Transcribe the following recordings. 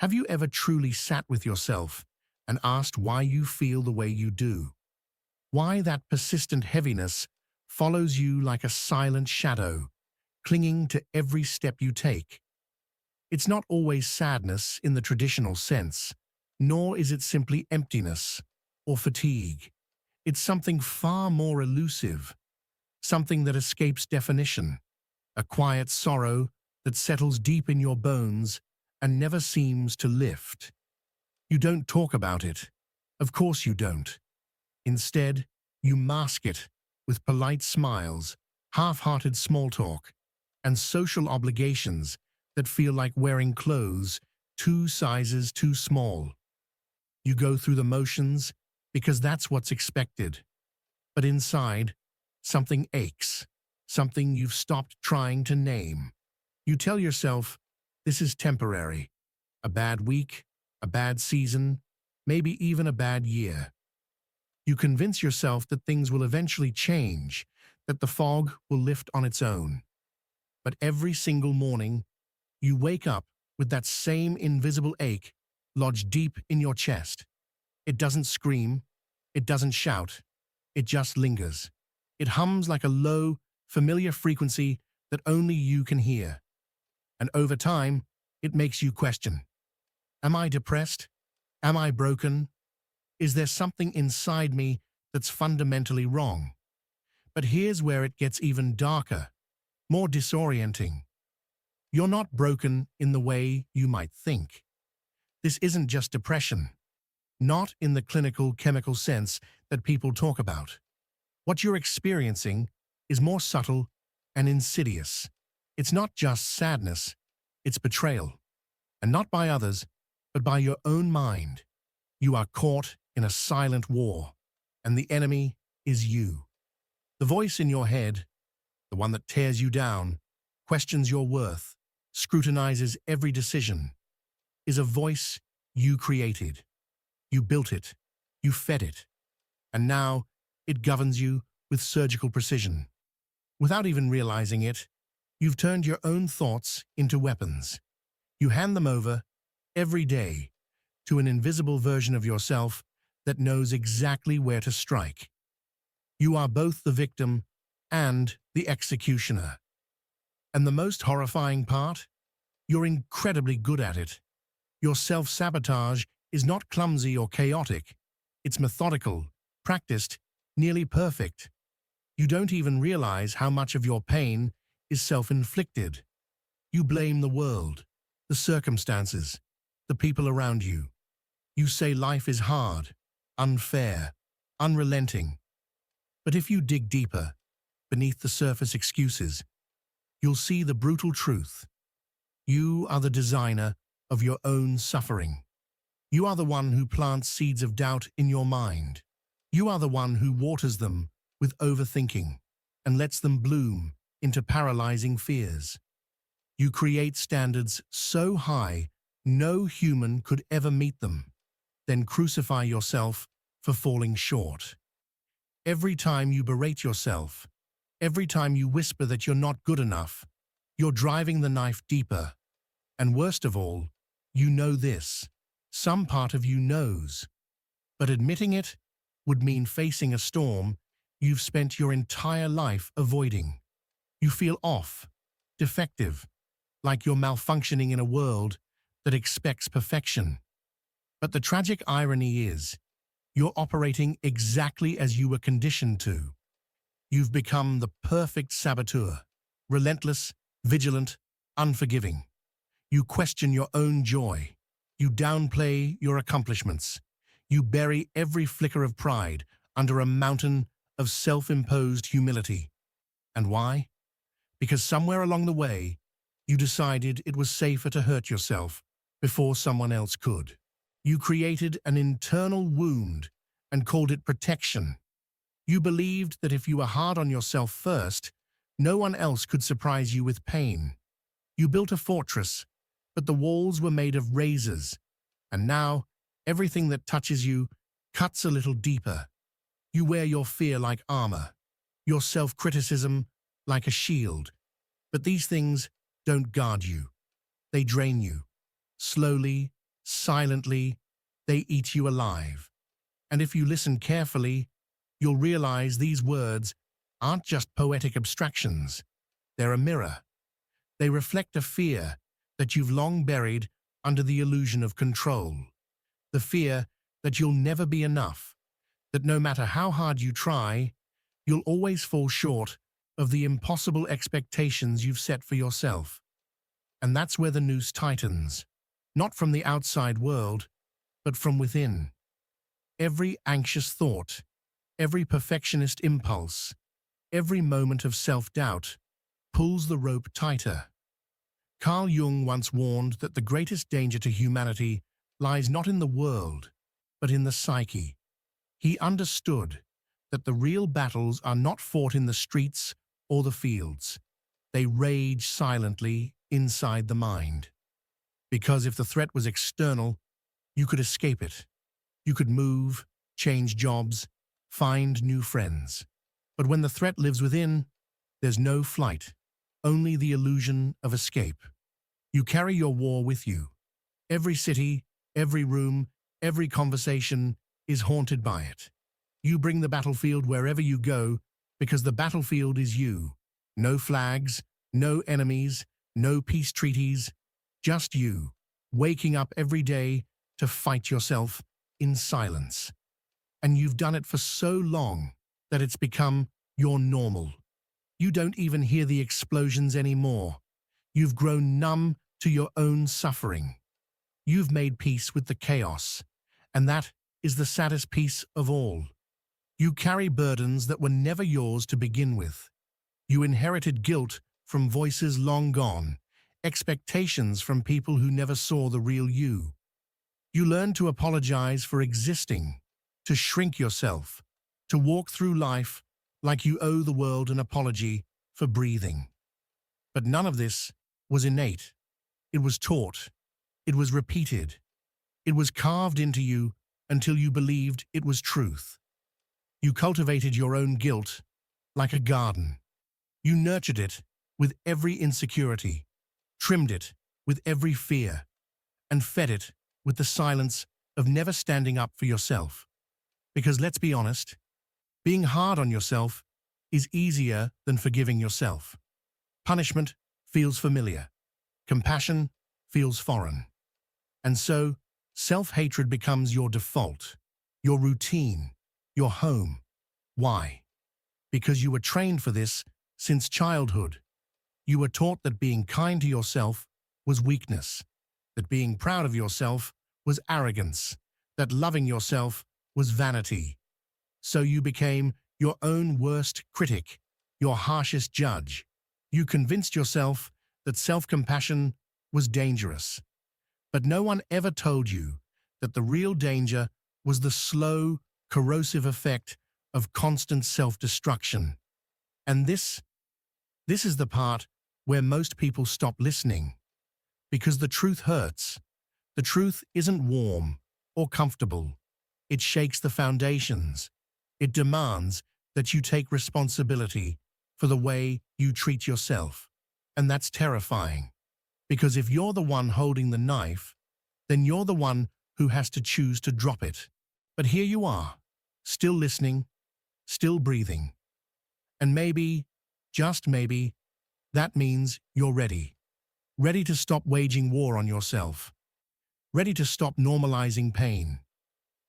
Have you ever truly sat with yourself and asked why you feel the way you do? Why that persistent heaviness follows you like a silent shadow, clinging to every step you take? It's not always sadness in the traditional sense, nor is it simply emptiness or fatigue. It's something far more elusive, something that escapes definition, a quiet sorrow that settles deep in your bones and never seems to lift. You don't talk about it. Of course you don't. Instead, you mask it with polite smiles, half-hearted small talk, and social obligations that feel like wearing clothes 2 sizes too small. You go through the motions because that's what's expected. But inside, something aches, something you've stopped trying to name. You tell yourself, this is temporary. A bad week, a bad season, maybe even a bad year. You convince yourself that things will eventually change, that the fog will lift on its own. But every single morning, you wake up with that same invisible ache lodged deep in your chest. It doesn't scream, it doesn't shout, it just lingers. It hums like a low, familiar frequency that only you can hear. And over time, it makes you question. Am I depressed? Am I broken? Is there something inside me that's fundamentally wrong? But here's where it gets even darker, more disorienting. You're not broken in the way you might think. This isn't just depression, not in the clinical chemical sense that people talk about. What you're experiencing is more subtle and insidious. It's not just sadness, it's betrayal. And not by others, but by your own mind. You are caught in a silent war, and the enemy is you. The voice in your head, the one that tears you down, questions your worth, scrutinizes every decision, is a voice you created. You built it, you fed it, and now it governs you with surgical precision. Without even realizing it, you've turned your own thoughts into weapons. You hand them over every day to an invisible version of yourself that knows exactly where to strike. You are both the victim and the executioner. And the most horrifying part? You're incredibly good at it. Your self-sabotage is not clumsy or chaotic. It's methodical, practiced, nearly perfect. You don't even realize how much of your pain is self-inflicted. You blame the world, the circumstances, the people around you. You say life is hard, unfair, unrelenting. But if you dig deeper, beneath the surface excuses, you'll see the brutal truth. You are the designer of your own suffering. You are the one who plants seeds of doubt in your mind. You are the one who waters them with overthinking and lets them bloom into paralyzing fears. You create standards so high no human could ever meet them, then crucify yourself for falling short. Every time you berate yourself, every time you whisper that you're not good enough, you're driving the knife deeper. And worst of all, you know this. Some part of you knows. But admitting it would mean facing a storm you've spent your entire life avoiding. You feel off, defective, like you're malfunctioning in a world that expects perfection. But the tragic irony is, you're operating exactly as you were conditioned to. You've become the perfect saboteur, relentless, vigilant, unforgiving. You question your own joy. You downplay your accomplishments. You bury every flicker of pride under a mountain of self-imposed humility. And why? Because somewhere along the way, you decided it was safer to hurt yourself before someone else could. You created an internal wound and called it protection. You believed that if you were hard on yourself first, no one else could surprise you with pain. You built a fortress, but the walls were made of razors, and now everything that touches you cuts a little deeper. You wear your fear like armor, your self-criticism like a shield. But these things don't guard you. They drain you, slowly, Silently, they eat you alive. And if you listen carefully, you'll realize these words aren't just poetic abstractions. They're a mirror. They reflect a fear that you've long buried under the illusion of control. The fear that you'll never be enough, that no matter how hard you try, you'll always fall short of the impossible expectations you've set for yourself. And that's where the noose tightens, not from the outside world, but from within. Every anxious thought, every perfectionist impulse, every moment of self-doubt pulls the rope tighter. Carl Jung once warned that the greatest danger to humanity lies not in the world, but in the psyche. He understood that the real battles are not fought in the streets or the fields. They rage silently inside the mind. Because if the threat was external, you could escape it. You could move, change jobs, find new friends. But when the threat lives within, there's no flight, only the illusion of escape. You carry your war with you. Every city, every room, every conversation is haunted by it. You bring the battlefield wherever you go because the battlefield is you. No flags, no enemies, no peace treaties, just you, waking up every day to fight yourself in silence. And you've done it for so long that it's become your normal. You don't even hear the explosions anymore. You've grown numb to your own suffering. You've made peace with the chaos, and that is the saddest piece of all. You carry burdens that were never yours to begin with. You inherited guilt from voices long gone, expectations from people who never saw the real you. You learned to apologize for existing, to shrink yourself, to walk through life like you owe the world an apology for breathing. But none of this was innate. It was taught. It was repeated. It was carved into you until you believed it was truth. You cultivated your own guilt like a garden. You nurtured it with every insecurity, trimmed it with every fear, and fed it with the silence of never standing up for yourself. Because let's be honest, being hard on yourself is easier than forgiving yourself. Punishment feels familiar. Compassion feels foreign. And so, self-hatred becomes your default, your routine, your home. Why? Because you were trained for this since childhood. You were taught that being kind to yourself was weakness, that being proud of yourself was arrogance, that loving yourself was vanity. So you became your own worst critic, your harshest judge. You convinced yourself that self-compassion was dangerous. But no one ever told you that the real danger was the slow, corrosive effect of constant self-destruction. And this is the part where most people stop listening. Because the truth hurts. The truth isn't warm or comfortable. It shakes the foundations. It demands that you take responsibility for the way you treat yourself. And that's terrifying. Because if you're the one holding the knife, then you're the one who has to choose to drop it. But here you are, still listening, still breathing. And maybe, just maybe, that means you're ready. Ready to stop waging war on yourself. Ready to stop normalizing pain.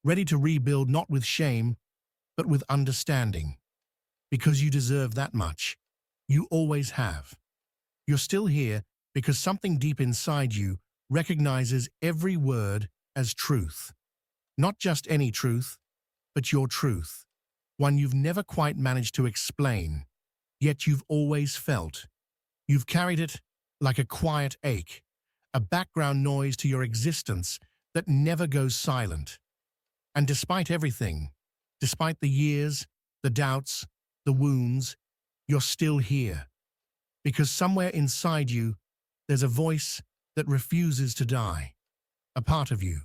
Ready to rebuild not with shame, but with understanding. Because you deserve that much. You always have. You're still here because something deep inside you recognizes every word as truth. Not just any truth, but your truth. One you've never quite managed to explain, yet you've always felt. You've carried it like a quiet ache, a background noise to your existence that never goes silent. And despite everything, despite the years, the doubts, the wounds, you're still here. Because somewhere inside you, there's a voice that refuses to die. A part of you.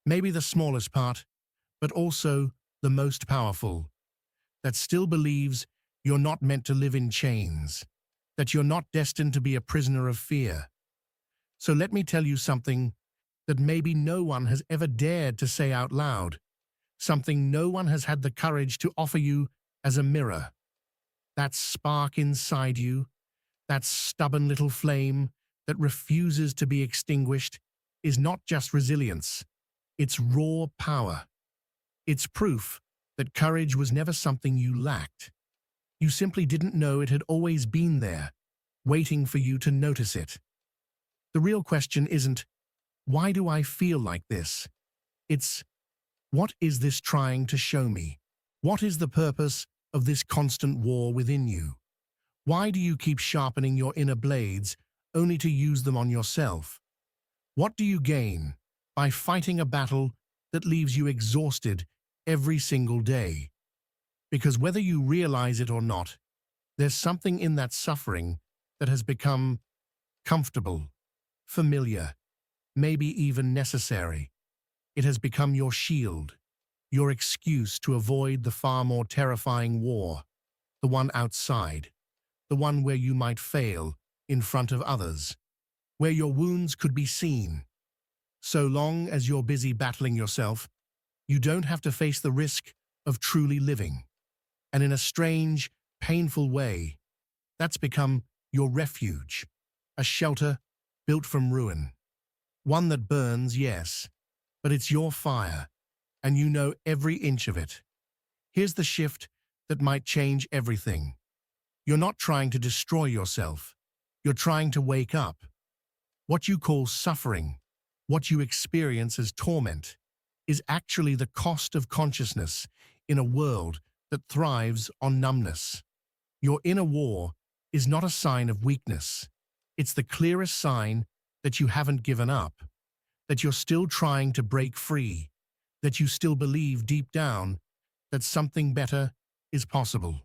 Maybe the smallest part, but also the most powerful. That still believes you're not meant to live in chains. That you're not destined to be a prisoner of fear. So let me tell you something that maybe no one has ever dared to say out loud, something no one has had the courage to offer you as a mirror. That spark inside you, that stubborn little flame that refuses to be extinguished, is not just resilience, it's raw power. It's proof that courage was never something you lacked. You simply didn't know it had always been there, waiting for you to notice it. The real question isn't, why do I feel like this? It's, what is this trying to show me? What is the purpose of this constant war within you? Why do you keep sharpening your inner blades only to use them on yourself? What do you gain by fighting a battle that leaves you exhausted every single day? Because whether you realize it or not, there's something in that suffering that has become comfortable, familiar, maybe even necessary. It has become your shield, your excuse to avoid the far more terrifying war, the one outside, the one where you might fail in front of others, where your wounds could be seen. So long as you're busy battling yourself, you don't have to face the risk of truly living. And in a strange, painful way, that's become your refuge, a shelter built from ruin. One that burns, yes, but it's your fire, and you know every inch of it. Here's the shift that might change everything. You're not trying to destroy yourself. You're trying to wake up. What you call suffering, what you experience as torment, is actually the cost of consciousness in a world that thrives on numbness. Your inner war is not a sign of weakness. It's the clearest sign that you haven't given up, that you're still trying to break free, that you still believe deep down that something better is possible.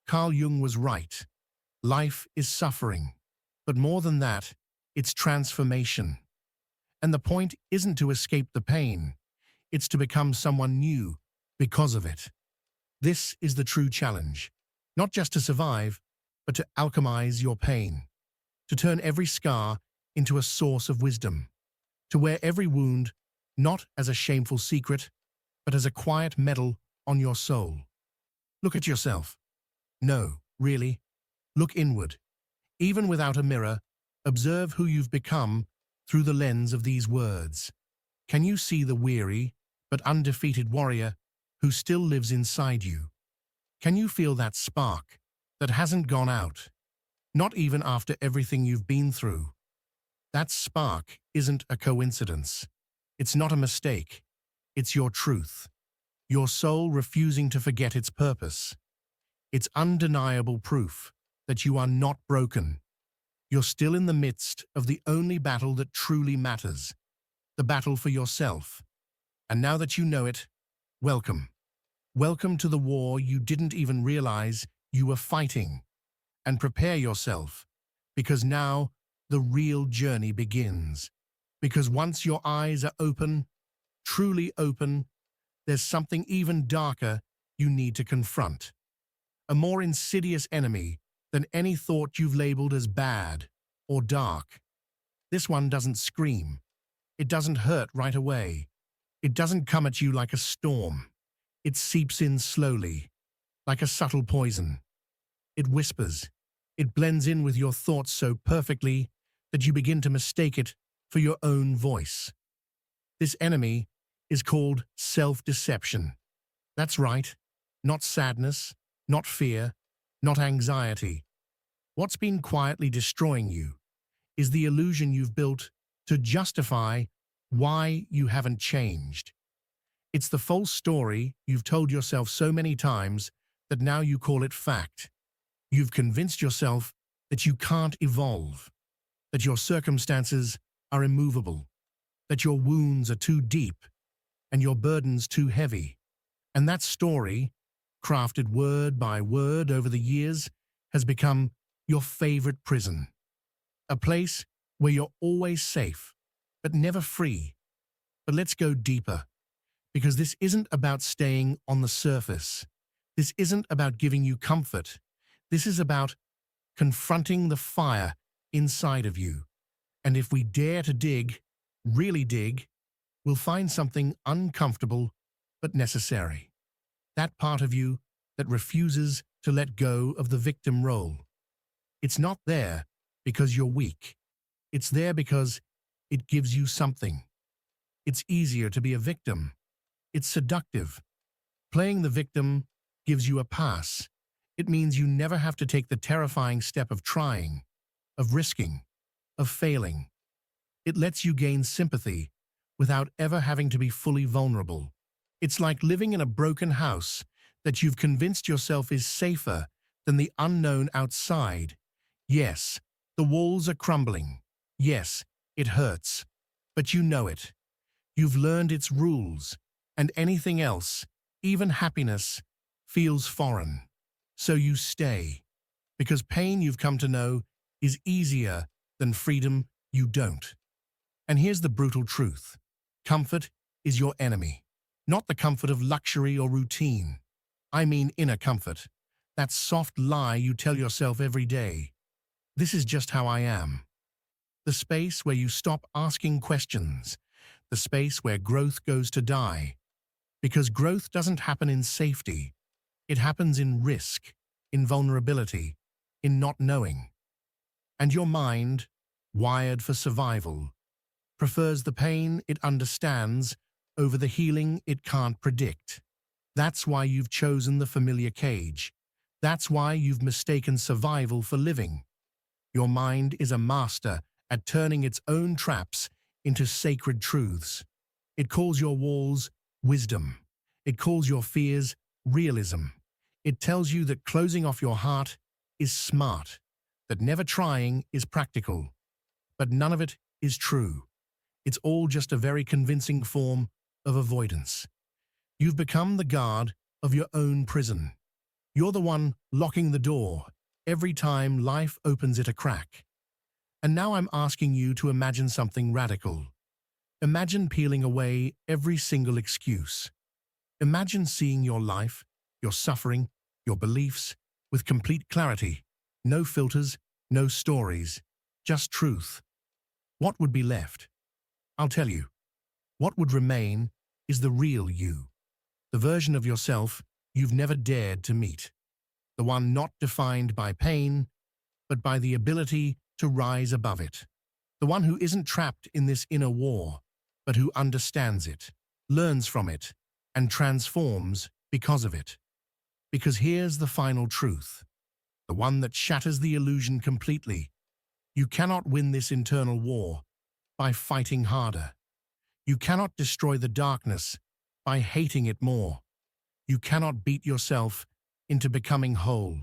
Carl Jung was right. Life is suffering, but more than that, it's transformation. And the point isn't to escape the pain, it's to become someone new because of it. This is the true challenge, not just to survive, but to alchemize your pain, to turn every scar into a source of wisdom, to wear every wound not as a shameful secret, but as a quiet medal on your soul. Look at yourself. No, really. Look inward. Even without a mirror, observe who you've become through the lens of these words. Can you see the weary but undefeated warrior who still lives inside you? Can you feel that spark that hasn't gone out, not even after everything you've been through? That spark isn't a coincidence. It's not a mistake. It's your truth. Your soul refusing to forget its purpose. It's undeniable proof that you are not broken. You're still in the midst of the only battle that truly matters, the battle for yourself. And now that you know it, welcome. Welcome to the war you didn't even realize you were fighting. And prepare yourself, because now the real journey begins. Because once your eyes are open, truly open, there's something even darker you need to confront. A more insidious enemy than any thought you've labeled as bad or dark. This one doesn't scream. It doesn't hurt right away. It doesn't come at you like a storm. It seeps in slowly, like a subtle poison. It whispers. It blends in with your thoughts so perfectly that you begin to mistake it for your own voice. This enemy is called self-deception. That's right, not sadness, not fear, not anxiety. What's been quietly destroying you is the illusion you've built to justify why you haven't changed. It's the false story you've told yourself so many times that now you call it fact. You've convinced yourself that you can't evolve, that your circumstances are immovable, that your wounds are too deep and your burdens too heavy. And that story, crafted word by word over the years, has become your favorite prison. A place where you're always safe, but never free. But let's go deeper, because this isn't about staying on the surface. This isn't about giving you comfort. This is about confronting the fire inside of you. And if we dare to dig, really dig, will find something uncomfortable but necessary. That part of you that refuses to let go of the victim role. It's not there because you're weak. It's there because it gives you something. It's easier to be a victim. It's seductive. Playing the victim gives you a pass. It means you never have to take the terrifying step of trying, of risking, of failing. It lets you gain sympathy without ever having to be fully vulnerable. It's like living in a broken house that you've convinced yourself is safer than the unknown outside. Yes, the walls are crumbling. Yes, it hurts. But you know it. You've learned its rules, and anything else, even happiness, feels foreign. So you stay, because pain you've come to know is easier than freedom you don't. And here's the brutal truth. Comfort is your enemy. Not the comfort of luxury or routine. I mean inner comfort. That soft lie you tell yourself every day. This is just how I am. The space where you stop asking questions. The space where growth goes to die. Because growth doesn't happen in safety. It happens in risk, in vulnerability, in not knowing. And your mind, wired for survival, prefers the pain it understands over the healing it can't predict. That's why you've chosen the familiar cage. That's why you've mistaken survival for living. Your mind is a master at turning its own traps into sacred truths. It calls your walls wisdom. It calls your fears realism. It tells you that closing off your heart is smart, that never trying is practical. But none of it is true. It's all just a very convincing form of avoidance. You've become the guard of your own prison. You're the one locking the door every time life opens it a crack. And now I'm asking you to imagine something radical. Imagine peeling away every single excuse. Imagine seeing your life, your suffering, your beliefs, with complete clarity. No filters, no stories, just truth. What would be left? I'll tell you. What would remain is the real you. The version of yourself you've never dared to meet. The one not defined by pain, but by the ability to rise above it. The one who isn't trapped in this inner war, but who understands it, learns from it, and transforms because of it. Because here's the final truth, the one that shatters the illusion completely. You cannot win this internal war by fighting harder. You cannot destroy the darkness by hating it more. You cannot beat yourself into becoming whole.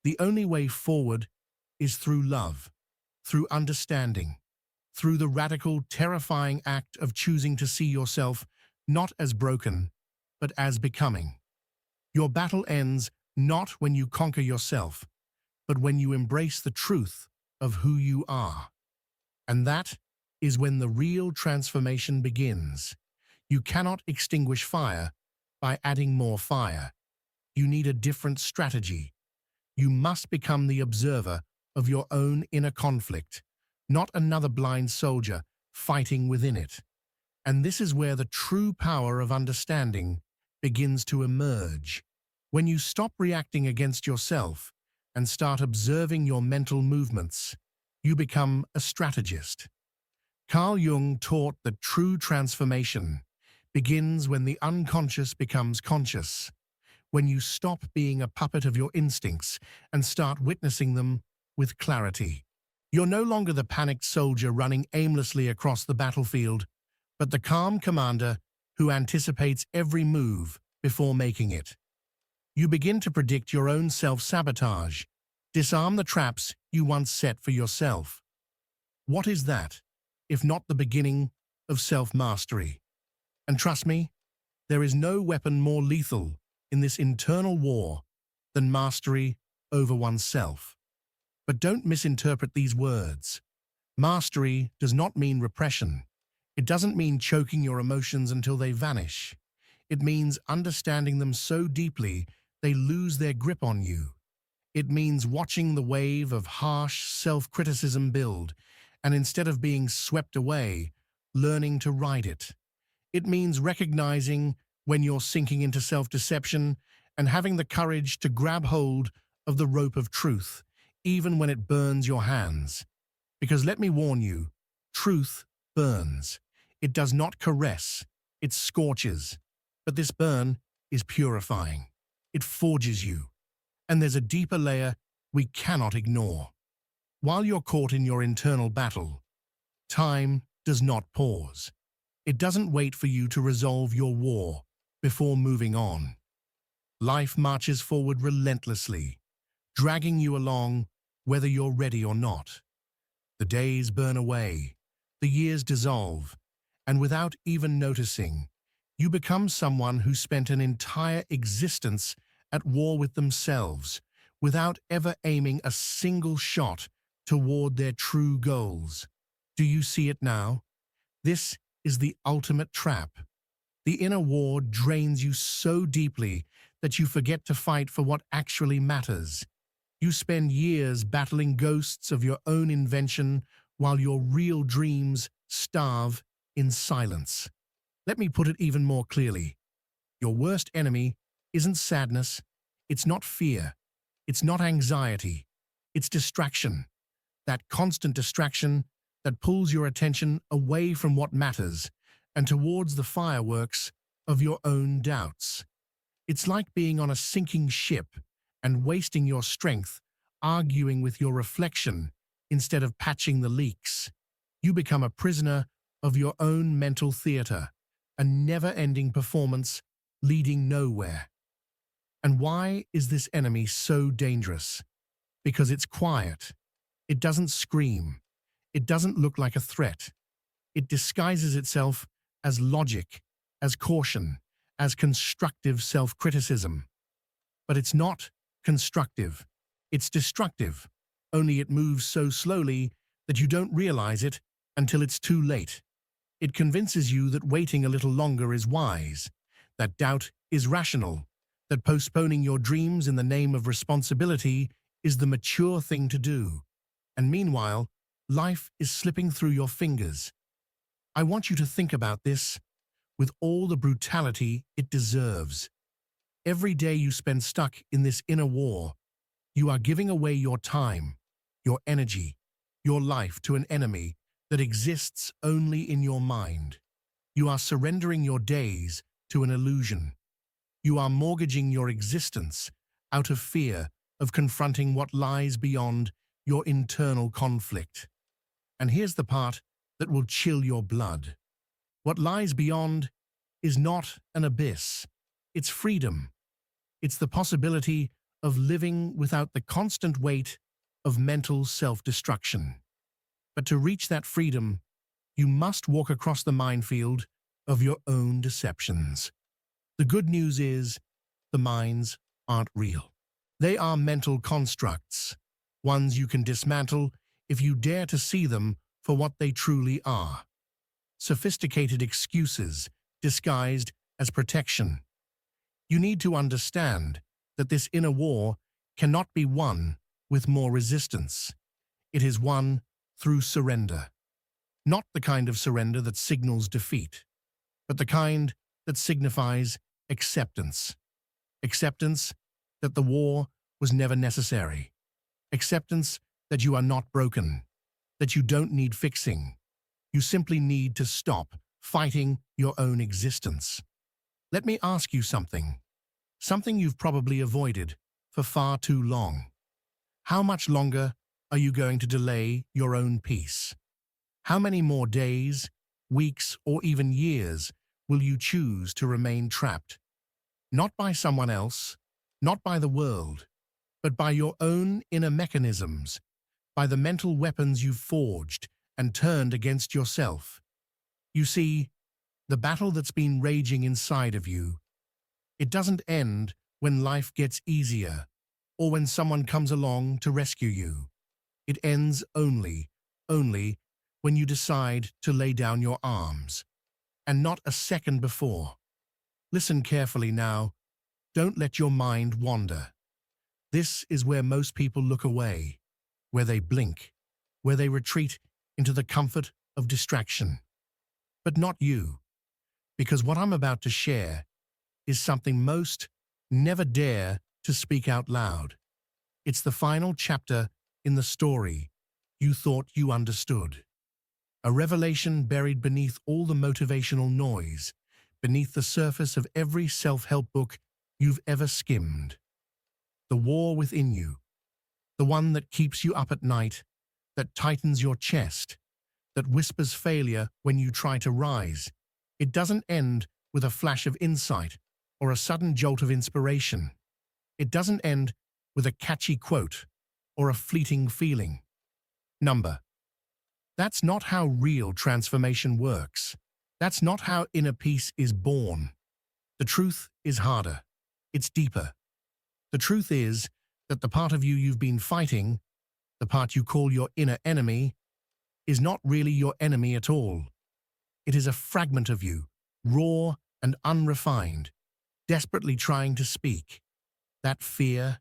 The only way forward is through love, through understanding, through the radical, terrifying act of choosing to see yourself not as broken, but as becoming. Your battle ends not when you conquer yourself, but when you embrace the truth of who you are. And that is when the real transformation begins. You cannot extinguish fire by adding more fire. You need a different strategy. You must become the observer of your own inner conflict, not another blind soldier fighting within it. And this is where the true power of understanding begins to emerge. When you stop reacting against yourself and start observing your mental movements, you become a strategist. Carl Jung taught that true transformation begins when the unconscious becomes conscious, when you stop being a puppet of your instincts and start witnessing them with clarity. You're no longer the panicked soldier running aimlessly across the battlefield, but the calm commander who anticipates every move before making it. You begin to predict your own self-sabotage, disarm the traps you once set for yourself. What is that, if not the beginning of self-mastery? And trust me, there is no weapon more lethal in this internal war than mastery over oneself. But don't misinterpret these words. Mastery does not mean repression. It doesn't mean choking your emotions until they vanish. It means understanding them so deeply they lose their grip on you. It means watching the wave of harsh self-criticism build, and instead of being swept away, learning to ride it. It means recognizing when you're sinking into self-deception and having the courage to grab hold of the rope of truth, even when it burns your hands. Because let me warn you, truth burns. It does not caress, it scorches. But this burn is purifying. It forges you. And there's a deeper layer we cannot ignore. While you're caught in your internal battle, time does not pause. It doesn't wait for you to resolve your war before moving on. Life marches forward relentlessly, dragging you along whether you're ready or not. The days burn away, the years dissolve, and without even noticing, you become someone who spent an entire existence at war with themselves, without ever aiming a single shot toward their true goals. Do you see it now? This is the ultimate trap. The inner war drains you so deeply that you forget to fight for what actually matters. You spend years battling ghosts of your own invention while your real dreams starve in silence. Let me put it even more clearly. Your worst enemy isn't sadness, it's not fear, it's not anxiety, it's distraction. That constant distraction that pulls your attention away from what matters and towards the fireworks of your own doubts. It's like being on a sinking ship and wasting your strength arguing with your reflection instead of patching the leaks. You become a prisoner of your own mental theater, a never-ending performance leading nowhere. And why is this enemy so dangerous? Because it's quiet. It doesn't scream. It doesn't look like a threat. It disguises itself as logic, as caution, as constructive self-criticism. But it's not constructive. It's destructive. Only it moves so slowly that you don't realize it until it's too late. It convinces you that waiting a little longer is wise, that doubt is rational, that postponing your dreams in the name of responsibility is the mature thing to do. And meanwhile, life is slipping through your fingers. I want you to think about this with all the brutality it deserves. Every day you spend stuck in this inner war, you are giving away your time, your energy, your life to an enemy that exists only in your mind. You are surrendering your days to an illusion. You are mortgaging your existence out of fear of confronting what lies beyond your internal conflict. And here's the part that will chill your blood. What lies beyond is not an abyss. It's freedom. It's the possibility of living without the constant weight of mental self-destruction. But to reach that freedom, you must walk across the minefield of your own deceptions. The good news is, the mines aren't real. They are mental constructs, ones you can dismantle if you dare to see them for what they truly are. Sophisticated excuses disguised as protection. You need to understand that this inner war cannot be won with more resistance. It is won through surrender. Not the kind of surrender that signals defeat, but the kind that signifies acceptance. Acceptance that the war was never necessary. Acceptance that you are not broken, that you don't need fixing. You simply need to stop fighting your own existence. Let me ask you something you've probably avoided for far too long. How much longer are you going to delay your own peace? How many more days, weeks, or even years will you choose to remain trapped? Not by someone else, not by the world, but by your own inner mechanisms, by the mental weapons you've forged and turned against yourself. You see, the battle that's been raging inside of you, it doesn't end when life gets easier or when someone comes along to rescue you. It ends only when you decide to lay down your arms, and not a second before. Listen carefully now. Don't let your mind wander. This is where most people look away, where they blink, where they retreat into the comfort of distraction. but not you, because what I'm about to share is something most never dare to speak out loud. It's the final chapter in the story you thought you understood. A revelation buried beneath all the motivational noise, beneath the surface of every self-help book you've ever skimmed. The war within you, the one that keeps you up at night, that tightens your chest, that whispers failure when you try to rise. It doesn't end with a flash of insight or a sudden jolt of inspiration. It doesn't end with a catchy quote or a fleeting feeling. That's not how real transformation works. That's not how inner peace is born. The truth is harder. It's deeper. The truth is that the part of you you've been fighting, the part you call your inner enemy, is not really your enemy at all. It is a fragment of you, raw and unrefined, desperately trying to speak. That fear,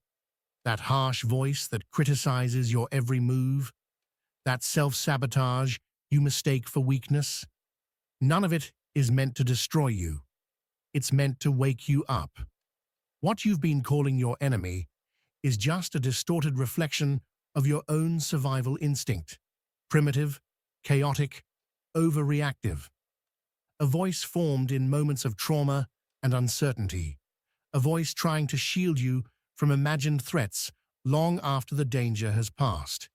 that harsh voice that criticizes your every move, that self-sabotage you mistake for weakness, none of it is meant to destroy you. It's meant to wake you up. What you've been calling your enemy is just a distorted reflection of your own survival instinct. Primitive, chaotic, overreactive. A voice formed in moments of trauma and uncertainty. A voice trying to shield you from imagined threats long after the danger has passed.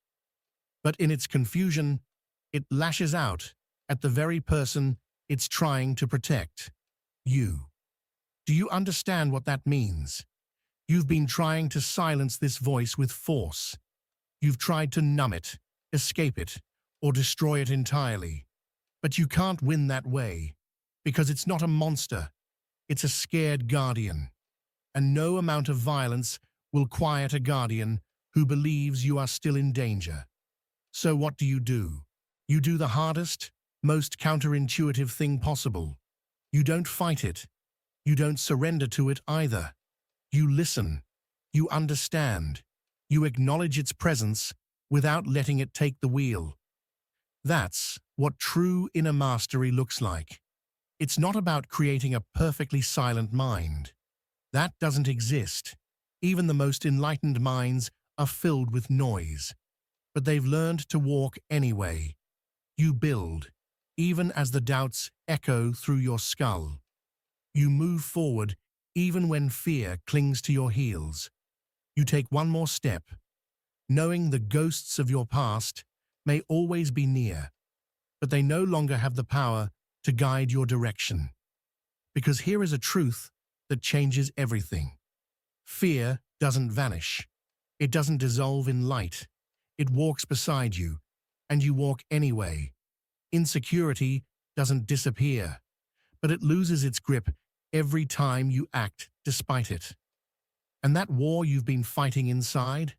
But in its confusion, it lashes out at the very person it's trying to protect. You. Do you understand what that means? You've been trying to silence this voice with force. You've tried to numb it, escape it, or destroy it entirely. But you can't win that way, because it's not a monster. It's a scared guardian. And no amount of violence will quiet a guardian who believes you are still in danger. So what do? You do the hardest, most counterintuitive thing possible. You don't fight it. You don't surrender to it either. You listen. You understand. You acknowledge its presence without letting it take the wheel. That's what true inner mastery looks like. It's not about creating a perfectly silent mind. That doesn't exist. Even the most enlightened minds are filled with noise. But they've learned to walk anyway. You build, even as the doubts echo through your skull. You move forward, even when fear clings to your heels. You take one more step, knowing the ghosts of your past may always be near, but they no longer have the power to guide your direction. Because here is a truth that changes everything. Fear doesn't vanish. It doesn't dissolve in light. It walks beside you, and you walk anyway. Insecurity doesn't disappear, but it loses its grip every time you act despite it. And that war you've been fighting inside,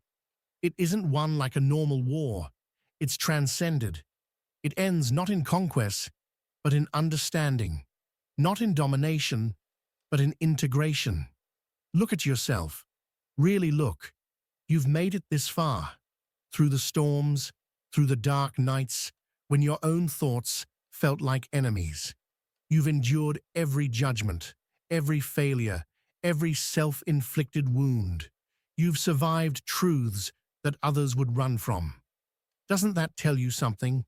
it isn't one like a normal war. It's transcended. It ends not in conquest, but in understanding. Not in domination, but in integration. Look at yourself. Really look. You've made it this far. Through the storms, through the dark nights, when your own thoughts felt like enemies. You've endured every judgment, every failure, every self-inflicted wound. You've survived truths that others would run from. Doesn't that tell you something?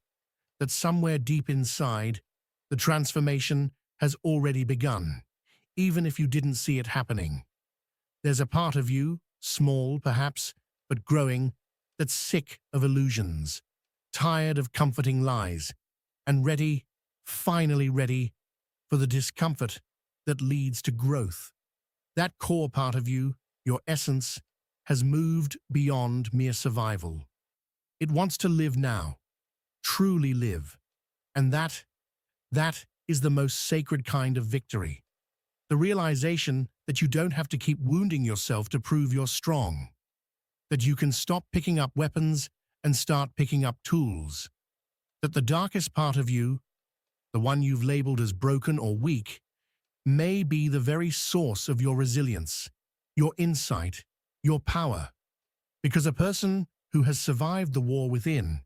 That somewhere deep inside, the transformation has already begun, even if you didn't see it happening. There's a part of you, small perhaps, but growing, that's sick of illusions, tired of comforting lies, and ready, finally ready, for the discomfort that leads to growth. That core part of you, your essence, has moved beyond mere survival. It wants to live now, truly live. And that is the most sacred kind of victory. The realization that you don't have to keep wounding yourself to prove you're strong. That you can stop picking up weapons and start picking up tools. That the darkest part of you, the one you've labeled as broken or weak, may be the very source of your resilience, your insight, your power. Because a person who has survived the war within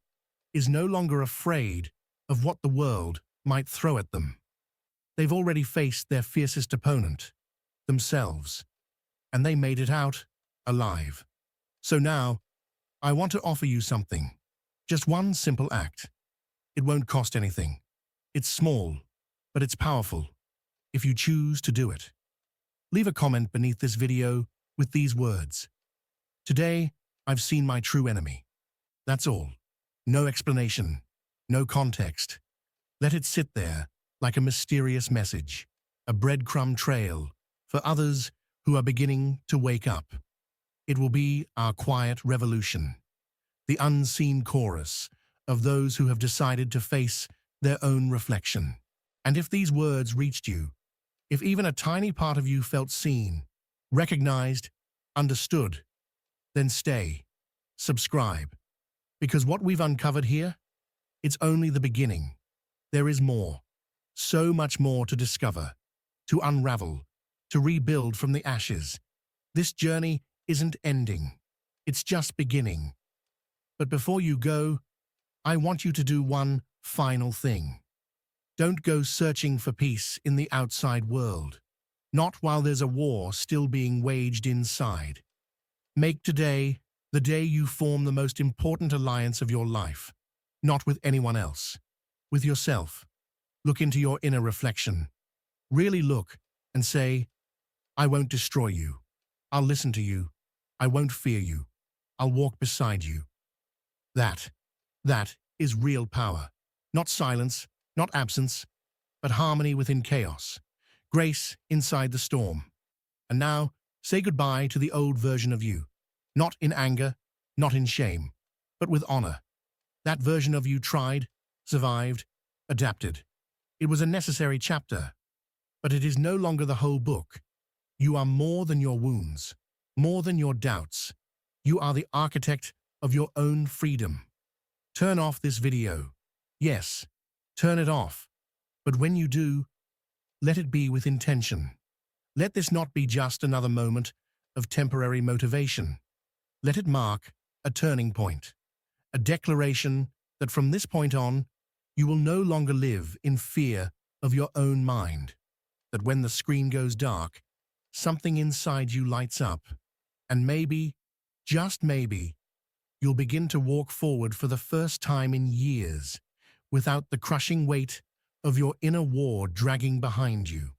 is no longer afraid of what the world might throw at them. They've already faced their fiercest opponent, themselves, and they made it out alive. So now, I want to offer you something. Just one simple act. It won't cost anything. It's small, but it's powerful, if you choose to do it. Leave a comment beneath this video with these words. Today, I've seen my true enemy. That's all. No explanation, no context. Let it sit there like a mysterious message, a breadcrumb trail for others who are beginning to wake up. It will be our quiet revolution, the unseen chorus of those who have decided to face their own reflection. And if these words reached you, if even a tiny part of you felt seen, recognized, understood, then stay, subscribe, because what we've uncovered here, it's only the beginning. There is more, so much more to discover, to unravel, to rebuild from the ashes. This journey isn't ending, it's just beginning. But before you go, I want you to do one final thing. Don't go searching for peace in the outside world, not while there's a war still being waged inside. Make today the day you form the most important alliance of your life, not with anyone else, with yourself. Look into your inner reflection. Really look and say, I won't destroy you. I'll listen to you. I won't fear you. I'll walk beside you. That is real power. Not silence, not absence, but harmony within chaos. Grace inside the storm. And now, say goodbye to the old version of you. Not in anger, not in shame, but with honor. That version of you tried, survived, adapted. It was a necessary chapter, but it is no longer the whole book. You are more than your wounds, more than your doubts. You are the architect of your own freedom. Turn off this video. Yes, turn it off. But when you do, let it be with intention. Let this not be just another moment of temporary motivation. Let it mark a turning point, a declaration that from this point on, you will no longer live in fear of your own mind. That when the screen goes dark, something inside you lights up, and maybe, just maybe, you'll begin to walk forward for the first time in years without the crushing weight of your inner war dragging behind you.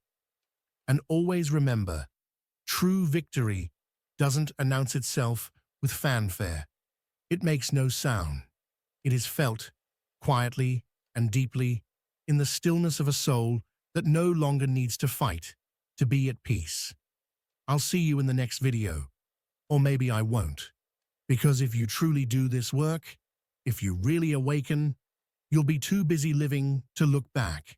And always remember, true victory doesn't announce itself with fanfare. It makes no sound. It is felt, quietly and deeply, in the stillness of a soul that no longer needs to fight to be at peace. I'll see you in the next video, or maybe I won't. Because if you truly do this work, if you really awaken, you'll be too busy living to look back.